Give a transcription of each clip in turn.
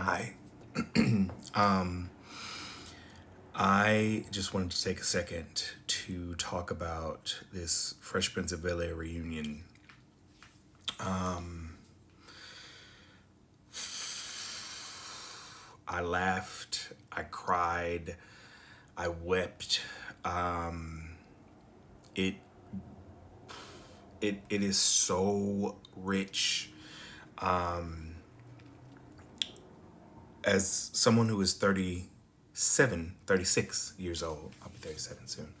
Hi. um, I just wanted to take a second to talk about this Fresh Prince of Bel-Air reunion. I laughed, I cried, I wept. It it is so rich. As someone who is 36 years old, I'll be 37 soon.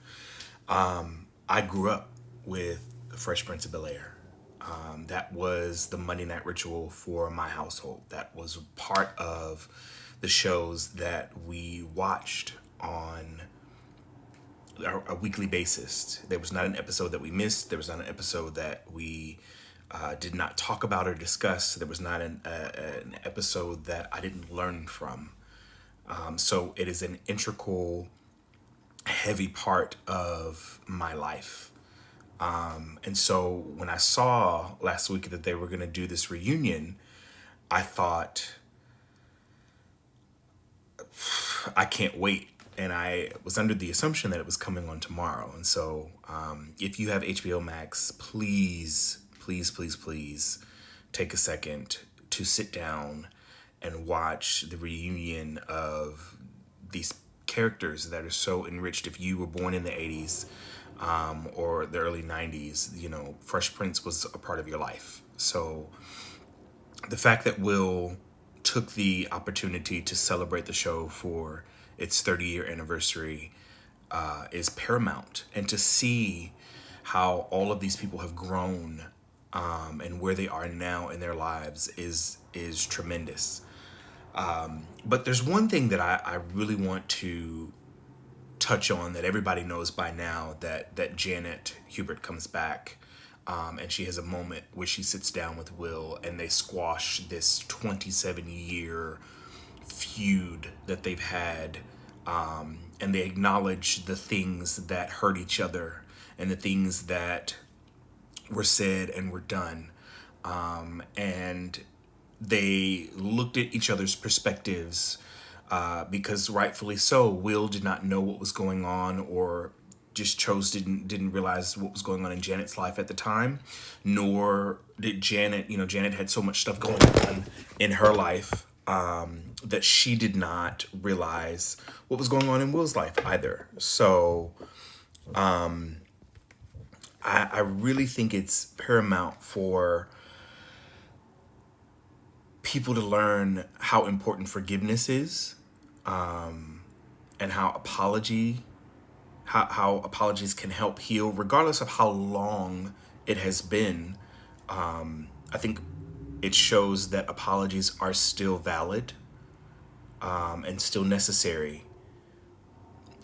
I grew up with the Fresh Prince of Bel-Air. That was the Monday night ritual for my household. That was part of the shows that we watched on a weekly basis. There was not an episode that we missed. There was not an episode that we did not talk about or discuss. There was not an episode that I didn't learn from. So it is an integral, heavy part of my life. And so when I saw last week that they were going to do this reunion, I thought, I can't wait. And I was under the assumption that it was coming on tomorrow. And so if you have HBO Max, please take a second to sit down and watch the reunion of these characters that are so enriched. If you were born in the 80s or the early 90s, Fresh Prince was a part of your life. So the fact that Will took the opportunity to celebrate the show for its 30-year anniversary is paramount. And to see how all of these people have grown and where they are now in their lives is tremendous. But there's one thing that I really want to touch on that everybody knows by now, that Janet Hubert comes back and she has a moment where she sits down with Will and they squash this 27-year feud that they've had, and they acknowledge the things that hurt each other and the things that were said and were done. And they looked at each other's perspectives because rightfully so, Will did not know what was going on, or just didn't realize what was going on in Janet's life at the time, nor did Janet. Janet had so much stuff going on in her life that she did not realize what was going on in Will's life either. So I really think it's paramount for people to learn how important forgiveness is, and how apologies can help heal, regardless of how long it has been. I think it shows that apologies are still valid and still necessary.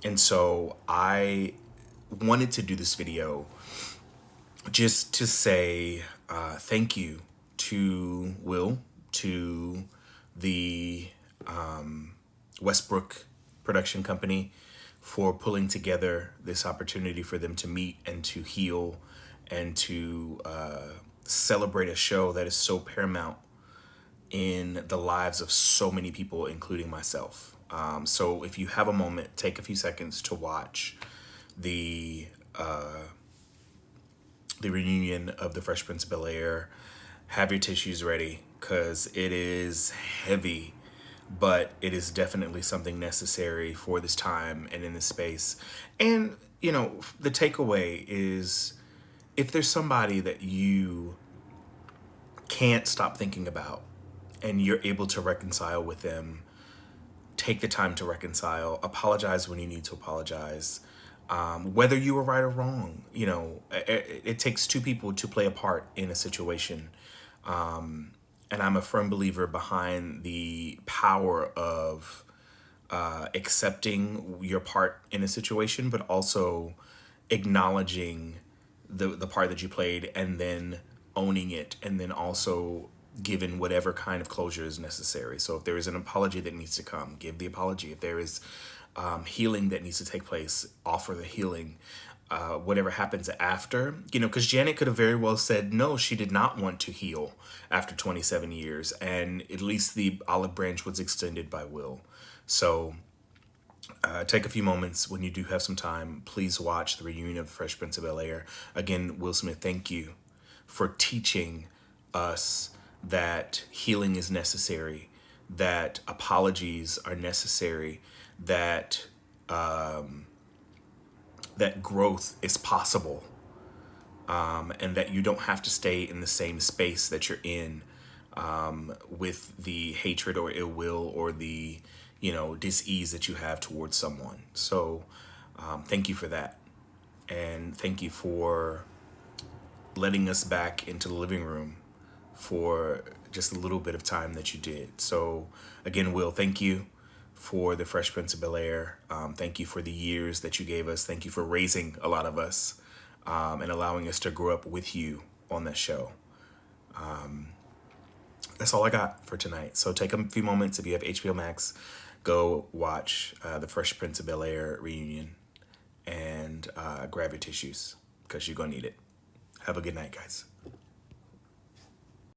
And so I wanted to do this video just to say thank you to Will, to the Westbrook production company, for pulling together this opportunity for them to meet and to heal and to celebrate a show that is so paramount in the lives of so many people, including myself. So if you have a moment, take a few seconds to watch the reunion of the Fresh Prince of Bel-Air. Have your tissues ready, because it is heavy, but it is definitely something necessary for this time and in this space. And, the takeaway is, if there's somebody that you can't stop thinking about and you're able to reconcile with them, take the time to reconcile. Apologize when you need to apologize. Whether you were right or wrong, it takes two people to play a part in a situation. And I'm a firm believer behind the power of accepting your part in a situation, but also acknowledging the part that you played, and then owning it, and then also given whatever kind of closure is necessary. So if there is an apology that needs to come, give the apology. If there is healing that needs to take place, offer the healing. whatever happens after, because Janet could have very well said no, she did not want to heal after 27 years, and at least the olive branch was extended by Will. So take a few moments when you do have some time. Please watch the reunion of the Fresh Prince of Bel-Air. Again, Will Smith, thank you for teaching us that healing is necessary, that apologies are necessary, that that growth is possible, and that you don't have to stay in the same space that you're in, with the hatred or ill will or the dis-ease that you have towards someone. So thank you for that, and thank you for letting us back into the living room for just a little bit of time that you did. So again, Will, thank you for the Fresh Prince of Bel-Air. Thank you for the years that you gave us. Thank you for raising a lot of us, and allowing us to grow up with you on that show. That's all I got for tonight. So take a few moments. If you have HBO Max, go watch the Fresh Prince of Bel-Air reunion, and grab your tissues because you're going to need it. Have a good night, guys.